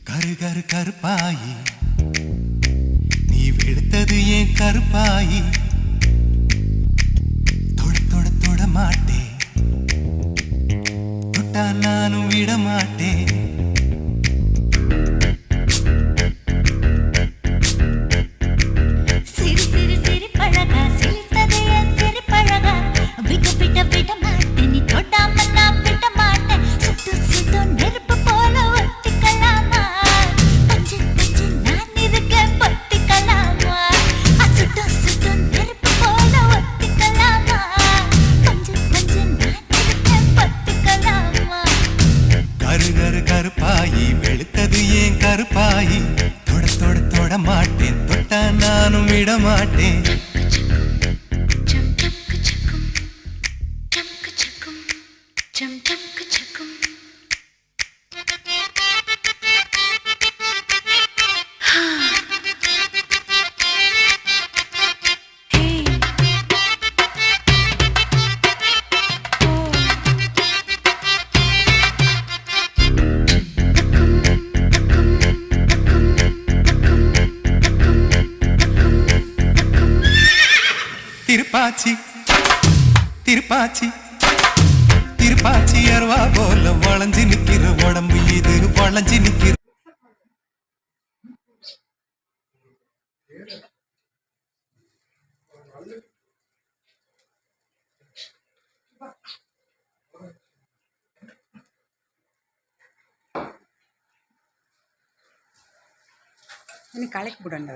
கரு கரு கருப்பாயி நீ வெளுத்தது ஏன் கருப்பாயி தொட தொட தொட மாட்டேன் தொட்டா நானும் விட மாட்டேன் கருப்பாயி வெளுத்தது ஏன் கருப்பாயி தொட தொட தொட மாட்டேன் தொட்டா நானும் விட மாட்டேன் திருப்பாச்சி திருப்பாச்சி திருப்பாச்சி அருவா போல வளைஞ்சு நிக்கிற உடம்பு இது வளைஞ்சு நிக்கிற கலக்கி போடாண்டா